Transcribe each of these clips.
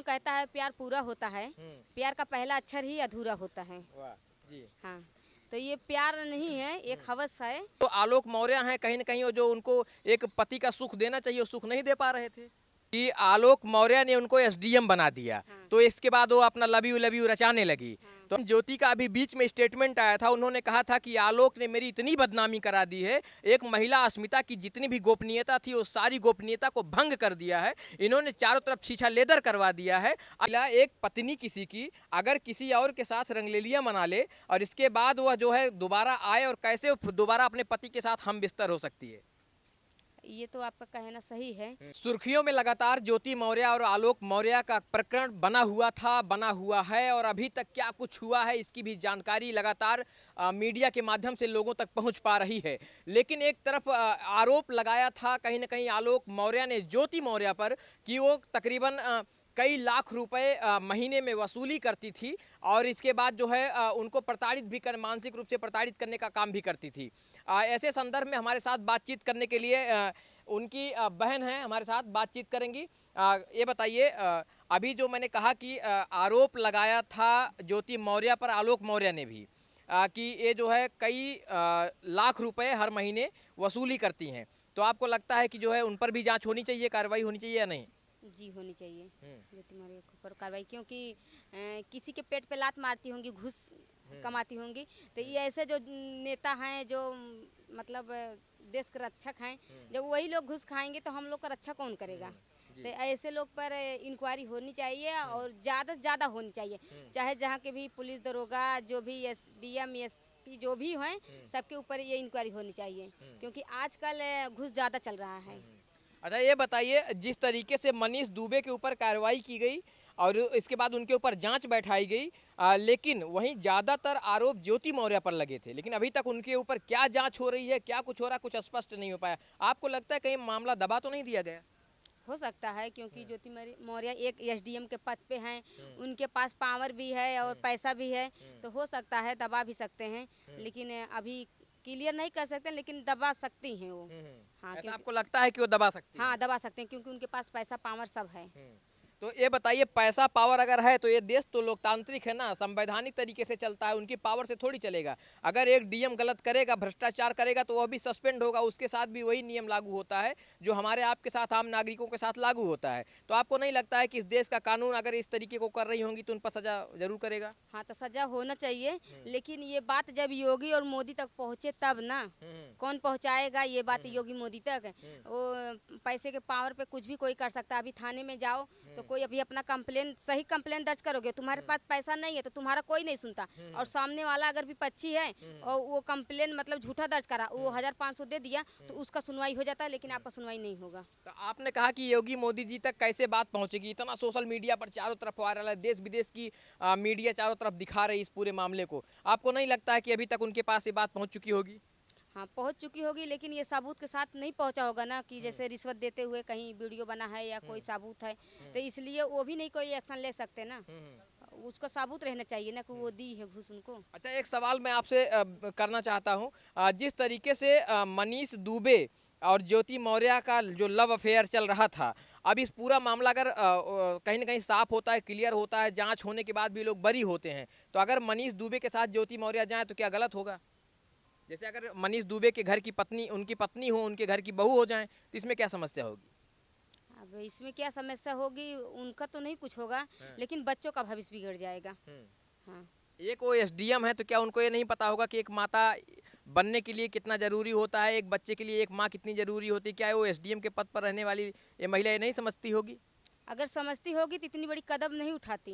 कहता है प्यार पूरा होता है, प्यार का पहला अक्षर ही अधूरा होता है। वाह जी। हाँ, तो ये प्यार नहीं है, एक हवस है। तो आलोक मौर्य हैं कहीं न कहीं वो जो उनको एक पति का सुख देना चाहिए, वो सुख नहीं दे पा रहे थे। कि आलोक मौर्य ने उनको एसडीएम बना दिया, हाँ, तो इसके बाद वो अपना लव यू रचाने लगी। हाँ, तो ज्योति का अभी बीच में स्टेटमेंट आया था, उन्होंने कहा था कि आलोक ने मेरी इतनी बदनामी करा दी है, एक महिला अस्मिता की जितनी भी गोपनीयता थी, वो सारी गोपनीयता को भंग कर दिया है। इन्होंने चारों तरफ शीशा लेदर करवा दिया है। अगला एक पत्नी किसी की अगर किसी और के साथ रंगलेलिया मना ले और इसके बाद वह जो है दोबारा आए और कैसे दोबारा अपने पति के साथ हम बिस्तर हो सकती है। ये तो आपका कहना सही है। सुर्खियों में लगातार ज्योति मौर्य और आलोक मौर्य का प्रकरण बना हुआ था, बना हुआ है और अभी तक क्या कुछ हुआ है इसकी भी जानकारी लगातार मीडिया के माध्यम से लोगों तक पहुंच पा रही है। लेकिन एक तरफ आरोप लगाया था कहीं न कहीं आलोक मौर्य ने ज्योति मौर्य पर कि वो तकरीबन कई लाख रुपए महीने में वसूली करती थी और इसके बाद जो है उनको प्रताड़ित भी कर मानसिक रूप से प्रताड़ित करने का काम भी करती थी। ऐसे संदर्भ में हमारे साथ बातचीत करने के लिए उनकी बहन है हमारे साथ बातचीत करेंगी। ये बताइए अभी जो मैंने कहा कि आरोप लगाया था ज्योति मौर्य पर आलोक मौर्य ने भी कि ये जो है कई लाख रुपए हर महीने वसूली करती हैं, तो आपको लगता है कि जो है उन पर भी जांच होनी चाहिए, कार्रवाई होनी चाहिए या नहीं? जी, होनी चाहिए ज्योति मौर्य के ऊपर कार्रवाई, क्योंकि किसी के पेट पे लात मारती होंगी, घूस कमाती होंगी, तो ये ऐसे जो नेता हैं जो मतलब देश के रक्षक हैं, जब वही लोग घूस खाएंगे तो हम लोग का रक्षा कौन करेगा? तो ऐसे लोग पर इंक्वायरी होनी चाहिए और ज़्यादा से ज़्यादा होनी चाहिए। चाहे जहाँ के भी पुलिस दरोगा जो भी एसडीएम एसपी जो भी हैं, सबके ऊपर ये इंक्वायरी होनी चाहिए, क्योंकि आजकल घूस ज़्यादा चल रहा है। अच्छा ये बताइए जिस तरीके से मनीष दुबे के ऊपर कार्रवाई की गई और इसके बाद उनके ऊपर जांच बैठाई गई, लेकिन वहीं ज़्यादातर आरोप ज्योति मौर्य पर लगे थे, लेकिन अभी तक उनके ऊपर क्या जांच हो रही है, क्या कुछ हो रहा है, कुछ स्पष्ट नहीं हो पाया। आपको लगता है कहीं मामला दबा तो नहीं दिया गया? हो सकता है, क्योंकि ज्योति मौर्य एक एसडीएम के पद पे हैं, उनके पास पावर भी है और पैसा भी है, तो हो सकता है दबा भी सकते हैं, लेकिन अभी क्लियर नहीं कर सकते, लेकिन दबा सकती हैं वो। हाँ, ऐसा क्योंकि आपको लगता है कि वो दबा सकती है? हाँ, दबा सकते हैं, क्योंकि उनके पास पैसा पावर सब है। तो ये बताइए पैसा पावर अगर है तो ये देश तो लोकतांत्रिक है ना, संवैधानिक तरीके से चलता है, उनकी पावर से थोड़ी चलेगा। अगर एक डीएम गलत करेगा, भ्रष्टाचार करेगा तो वह भी सस्पेंड होगा, उसके साथ भी वही नियम लागू होता है जो हमारे आपके साथ आम नागरिकों के साथ लागू होता है। तो आपको नहीं लगता है कि इस देश का कानून अगर इस तरीके को कर रही होंगी तो उन पर सजा जरूर करेगा? हाँ, तो सजा होना चाहिए, लेकिन ये बात जब योगी और मोदी तक पहुँचे तब ना। कौन पहुँचाएगा ये बात योगी मोदी तक? वो पैसे के पावर पे कुछ भी कोई कर सकता है। अभी थाने में जाओ तो कोई अभी अपना कंप्लेन, सही कंप्लेन दर्ज करोगे, तुम्हारे पास पैसा नहीं है तो तुम्हारा कोई नहीं सुनता, और सामने वाला अगर विपक्षी है और वो कंप्लेन मतलब झूठा दर्ज करा, वो 1500 दे दिया तो उसका सुनवाई हो जाता है, लेकिन आपका सुनवाई नहीं होगा। तो आपने कहा कि योगी मोदी जी तक कैसे बात पहुंचेगी, इतना सोशल मीडिया पर चारों तरफ वायरल है, देश विदेश की मीडिया चारों तरफ दिखा रही इस पूरे मामले को, आपको नहीं लगता है कि अभी तक उनके पास ये बात पहुंच चुकी होगी? हाँ, पहुंच चुकी होगी, लेकिन ये सबूत के साथ नहीं पहुंचा होगा ना, कि जैसे रिश्वत देते हुए कहीं वीडियो बना है या कोई सबूत है, तो इसलिए वो भी नहीं कोई एक्शन ले सकते ना। उसका सबूत रहना चाहिए ना कि वो दी है घूस उनको। अच्छा एक सवाल मैं आपसे करना चाहता हूं, जिस तरीके से मनीष दुबे और ज्योति मौर्य का जो लव अफेयर चल रहा था, अब इस पूरा मामला अगर कहीं ना कहीं साफ होता है, क्लियर होता है, जांच होने के बाद भी लोग बरी होते हैं, तो अगर मनीष दुबे के साथ ज्योति मौर्य जाए तो क्या गलत होगा? जैसे अगर मनीष दुबे के घर की पत्नी उनकी पत्नी हो, उनके घर की बहू हो जाए तो इसमें क्या समस्या होगी? अब इसमें क्या समस्या होगी, उनका तो नहीं कुछ होगा, लेकिन बच्चों का भविष्य बिगड़ जाएगा। हाँ, एक वो एसडीएम है तो क्या उनको ये नहीं पता होगा कि एक माता बनने के लिए कितना जरूरी होता है, एक बच्चे के लिए एक माँ कितनी जरूरी होती है? क्या वो एसडीएम के पद पर रहने वाली ये महिला ये नहीं समझती होगी? अगर समझती होगी तो इतनी बड़ी कदम नहीं उठाती।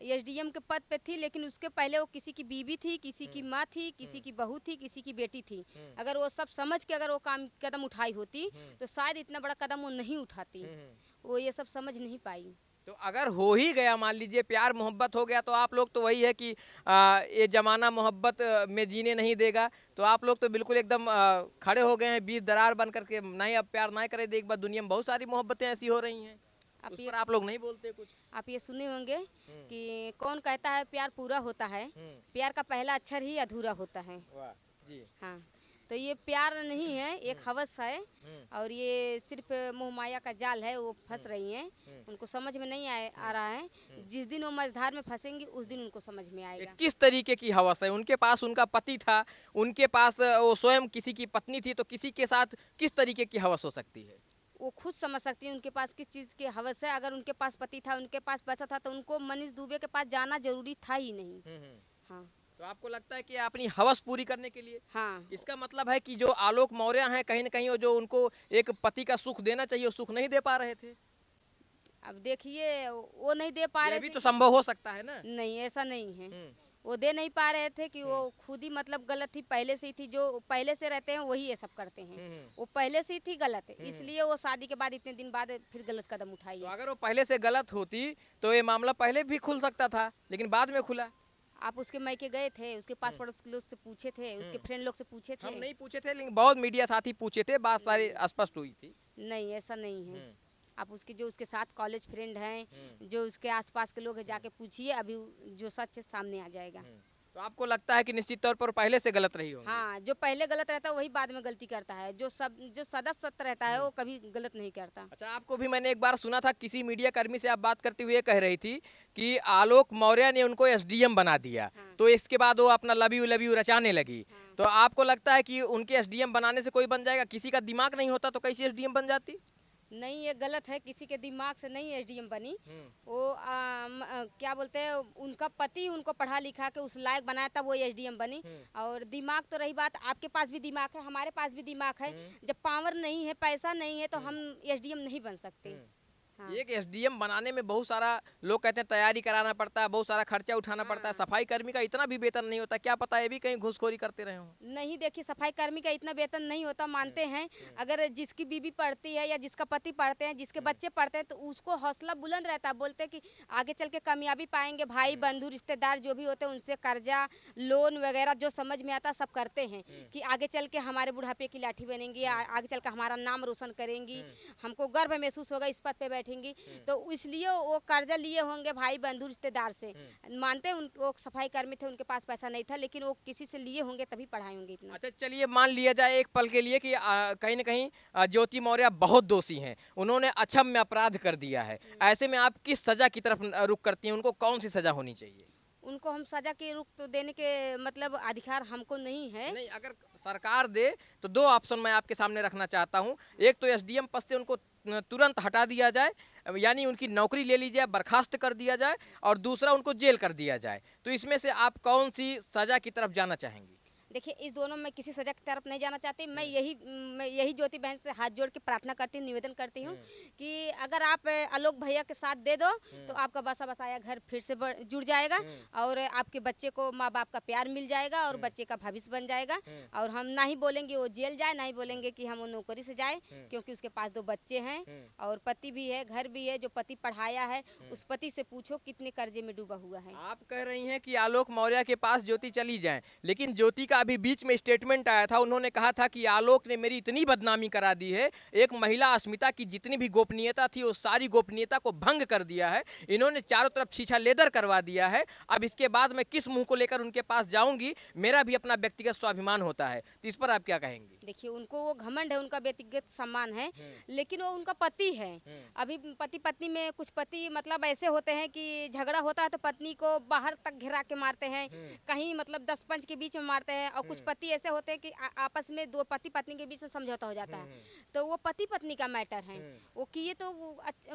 एसडीएम के पद पे थी, लेकिन उसके पहले वो किसी की बीवी थी, किसी की माँ थी, किसी की बहू थी, किसी की बेटी थी। अगर वो सब समझ के अगर वो कदम उठाई होती तो शायद इतना बड़ा कदम वो नहीं उठाती। वो ये सब समझ नहीं पाई। तो अगर हो ही गया, मान लीजिए प्यार मोहब्बत हो गया, तो आप लोग तो वही है कि ये जमाना मोहब्बत में जीने नहीं देगा, तो आप लोग तो बिल्कुल एकदम खड़े हो गए हैं बीच दरार बन करके, नहीं अब प्यार ना करे, देख बा दुनिया में बहुत सारी मोहब्बतें ऐसी हो रही हैं, उस पर आप लोग नहीं बोलते कुछ? आप ये सुने होंगे कि कौन कहता है प्यार पूरा होता है, प्यार का पहला अक्षर ही अधूरा होता है। वाह जी। हाँ, तो ये प्यार नहीं है, एक हवस है और ये सिर्फ मोह माया का जाल है। वो फंस रही हैं, उनको समझ में नहीं आ रहा है। जिस दिन वो मझधार में फंसेंगी उस दिन उनको समझ में ये आएगा। किस तरीके की हवस है? उनके पास उनका पति था, उनके पास वो स्वयं किसी की पत्नी थी, तो किसी के साथ किस तरीके की हवस हो सकती है? वो खुद समझ सकती है उनके पास किस चीज़ की हवस है। अगर उनके पास पति था, उनके पास पैसा था, तो उनको मनीष दुबे के पास जाना जरूरी था ही नहीं। हाँ तो आपको लगता है कि अपनी हवस पूरी करने के लिए, हाँ इसका मतलब है कि जो आलोक मौर्य हैं कहीं न कहीं वो जो उनको एक पति का सुख देना चाहिए वो सुख नहीं दे पा रहे थे? अब देखिए वो नहीं दे पा ये रहे भी थे तो संभव हो सकता है ना? नहीं ऐसा नहीं है। हुँ, वो दे नहीं पा रहे थे कि वो खुद ही मतलब गलत थी, पहले से ही थी। जो पहले से रहते हैं वही ये सब करते हैं। हुँ, हुँ। वो पहले से ही थी गलत, इसलिए वो शादी के बाद इतने दिन बाद फिर गलत कदम उठाई तो है। अगर वो पहले से गलत होती तो ये मामला पहले भी खुल सकता था, लेकिन बाद में खुला। आप उसके मायके गए थे, उसके पास पड़ोस के लोग से पूछे थे, उसके फ्रेंड लोग से पूछे हम थे? नहीं पूछे थे, लेकिन बहुत मीडिया साथी पूछे थे, बात सारी स्पष्ट हुई थी। नहीं ऐसा नहीं है। हुँ, आप उसके जो उसके साथ कॉलेज फ्रेंड हैं, जो उसके आसपास के लोग हैं, जाके पूछिए, अभी जो सच है सामने आ जाएगा। तो आपको लगता है कि निश्चित तौर पर वो पहले से गलत रही होंगी? हाँ, जो पहले गलत रहता है वही बाद में गलती करता है। जो सदा सत्य रहता है वो कभी गलत नहीं करता। अच्छा, आपको भी मैंने एक बार सुना था, किसी मीडिया कर्मी से आप बात करते हुए कह रही थी कि आलोक मौर्य ने उनको एसडीएम बना दिया, तो इसके बाद वो अपना लव यू रचाने लगी। तो आपको लगता है कि उनके एसडीएम बनाने से कोई बन जाएगा? किसी का दिमाग नहीं होता तो कैसे एसडीएम बन जाती? नहीं ये गलत है, किसी के दिमाग से नहीं एसडीएम बनी। वो क्या बोलते हैं, उनका पति उनको पढ़ा लिखा के उस लायक बनाया तब वो एसडीएम बनी। और दिमाग तो रही बात, आपके पास भी दिमाग है, हमारे पास भी दिमाग है। जब पावर नहीं है, पैसा नहीं है, तो हम एसडीएम नहीं बन सकते। हाँ। एक एसडीएम बनाने में बहुत सारा, लोग कहते हैं तैयारी कराना पड़ता है, बहुत सारा खर्चा उठाना पड़ता है, सफाई कर्मी का इतना भी वेतन नहीं होता, क्या पता ये भी कहीं घूसखोरी करते रहे हों? नहीं देखिए, सफाई कर्मी का इतना वेतन नहीं होता, मानते हैं। अगर जिसकी बीवी पढ़ती है या जिसका पति पढ़ते हैं, जिसके बच्चे पढ़ते हैं, तो उसको हौसला बुलंद रहता है। बोलते हैं कि आगे चल के कामयाबी पाएंगे। भाई बंधु रिश्तेदार जो भी होते हैं उनसे कर्जा लोन वगैरह जो समझ में आता सब करते हैं कि आगे चल के हमारे बुढ़ापे की लाठी बनेंगी, आगे चल के हमारा नाम रोशन करेंगी, हमको गर्व महसूस होगा, इस पद पे बैठेंगी। तो इसलिए वो कर्जा लिए होंगे भाई बंधु रिश्तेदार से। मानते हैं वो सफाई कर्मी थे, उनके पास पैसा नहीं था, लेकिन वो किसी से लिए होंगे तभी पढ़ाए होंगे इतना। अच्छा, चलिए मान लिया जाए एक पल के लिए कि कहीं न कहीं ज्योति मौर्य बहुत दोषी हैं, उन्होंने अक्षम्य अपराध कर दिया है। ऐसे में आप किस सज़ा की तरफ रुख करती हैं? उनको कौन-सी सज़ा होनी चाहिए? उनको हम सजा के रुख तो देने के मतलब अधिकार हमको नहीं है। नहीं, अगर सरकार दे तो 2 ऑप्शन मैं आपके सामने रखना चाहता हूँ। एक तो एसडीएम पद से उनको तुरंत हटा दिया जाए, यानी उनकी नौकरी ले ली जाए, बर्खास्त कर दिया जाए, और दूसरा उनको जेल कर दिया जाए। तो इसमें से आप कौन-सी सज़ा की तरफ जाना चाहेंगी? देखिए, इस दोनों में किसी सजा की तरफ नहीं जाना चाहती। मैं यही ज्योति बहन से हाथ जोड़ के प्रार्थना करती हूँ, निवेदन करती हूँ कि अगर आप आलोक भैया के साथ दे दो तो आपका बसा बसाया घर फिर से जुड़ जाएगा और आपके बच्चे को माँ बाप का प्यार मिल जाएगा और बच्चे का भविष्य बन जाएगा। और हम ना ही बोलेंगे वो जेल जाए, ना ही बोलेंगे कि हम वो नौकरी से जाए, क्योंकि उसके पास 2 बच्चे हैं और पति भी है, घर भी है। जो पति पढ़ाया है उस पति से पूछो कितने कर्जे में डूबा हुआ है। आप कह रही हैं कि आलोक मौर्य के पास ज्योति चली जाए, लेकिन ज्योति का अभी बीच में स्टेटमेंट आया था, उन्होंने कहा था कि आलोक ने मेरी इतनी बदनामी करा दी है, एक महिला अस्मिता की जितनी भी गोपनीयता थी वो सारी गोपनीयता को भंग कर दिया है, इन्होंने चारों तरफ शीशा लेदर करवा दिया है। अब इसके बाद मैं किस मुंह को लेकर उनके पास जाऊंगी? मेरा भी अपना व्यक्तिगत स्वाभिमान होता है। तो इस पर आप क्या कहेंगी? देखिए, उनको वो घमंड है, उनका व्यक्तिगत सम्मान है, लेकिन वो उनका पति है। अभी पति पत्नी में कुछ पति मतलब ऐसे होते हैं कि झगड़ा होता है तो पत्नी को बाहर तक घिरा के मारते हैं, कहीं मतलब 10 पंच के बीच में मारते हैं। और कुछ पति ऐसे होते हैं कि आपस में 2 पति पत्नी के बीच में समझौता हो जाता है। तो वो पति पत्नी का मैटर है। वो किए तो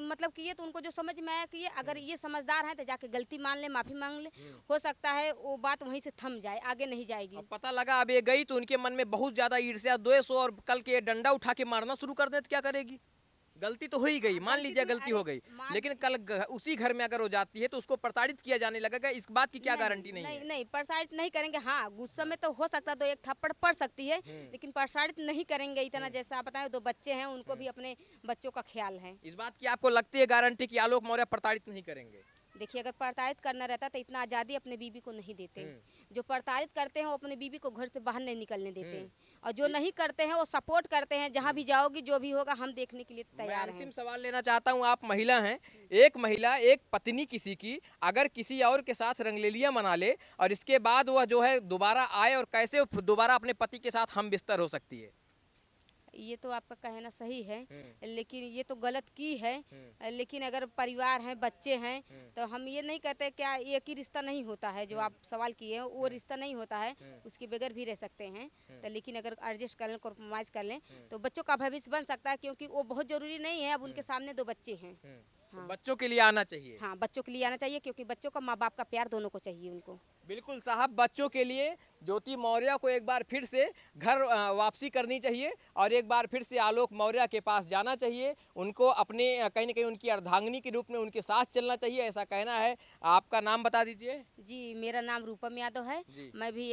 मतलब किए तो उनको जो समझ में आया किए। अगर ये समझदार हैं तो जाके गलती मान ले, माफी मांग ले, हो सकता है वो बात वहीं से थम जाए, आगे नहीं जाएगी। अब पता लगा अब ये गई तो उनके मन में बहुत ज्यादा ईर्ष्या, द्वेष, और कल के डंडा उठा के मारना शुरू कर दे तो क्या करेगी? गलती तो हो ही गई, मान लीजिए गलती हो गई, लेकिन कल उसी घर में अगर हो जाती है तो उसको प्रताड़ित किया जाने लगेगा, इस बात की क्या गारंटी नहीं है? नहीं प्रसारित नहीं करेंगे। हाँ, गुस्से में तो हो सकता है, 2 एक थप्पड़ पड़ सकती है, लेकिन प्रसारित नहीं करेंगे इतना। जैसा आप बताएं, 2 बच्चे हैं, उनको भी अपने बच्चों का ख्याल है। इस बात की आपको लगती है गारंटी कि आलोक मौर्य प्रताड़ित नहीं करेंगे? देखिए अगर प्रताड़ित करना रहता तो इतना आज़ादी अपने बीवी को नहीं देते। जो प्रताड़ित करते हैं वो अपने बीवी को घर से बाहर नहीं निकलने देते, और जो नहीं करते हैं वो सपोर्ट करते हैं, जहाँ भी जाओगी जो भी होगा हम देखने के लिए मैं तैयार हैं। अंतिम सवाल लेना चाहता हूँ, आप महिला हैं, एक महिला, एक पत्नी किसी की अगर किसी और के साथ रंगलेलियां मना ले और इसके बाद वह जो है दोबारा आए, और कैसे वो दोबारा अपने पति के साथ हम बिस्तर हो सकती है? ये तो आपका कहना सही है, लेकिन ये तो गलत की है। लेकिन अगर परिवार हैं, बच्चे हैं, तो हम ये नहीं कहते क्या एक ही रिश्ता नहीं होता है, जो आप सवाल किए हैं वो रिश्ता नहीं होता है, उसके बगैर भी रह सकते हैं। तो लेकिन अगर एडजस्ट कर लें, कॉम्प्रोमाइज कर लें, तो बच्चों का भविष्य बन सकता है, क्योंकि वो बहुत जरूरी नहीं है। अब उनके सामने 2 बच्चे हैं। तो बच्चों के लिए आना चाहिए। हाँ, बच्चों के लिए आना चाहिए, क्योंकि बच्चों का माँ बाप का प्यार दोनों को चाहिए उनको। बिल्कुल साहब, बच्चों के लिए ज्योति मौर्य को एक बार फिर से घर वापसी करनी चाहिए और एक बार फिर से आलोक मौर्य के पास जाना चाहिए। उनको अपने कहीं ना कहीं उनकी अर्धांगिनी के रूप में उनके साथ चलना चाहिए, ऐसा कहना है। आपका नाम बता दीजिए। जी, मेरा नाम रूपम यादव है। जी। मैं भी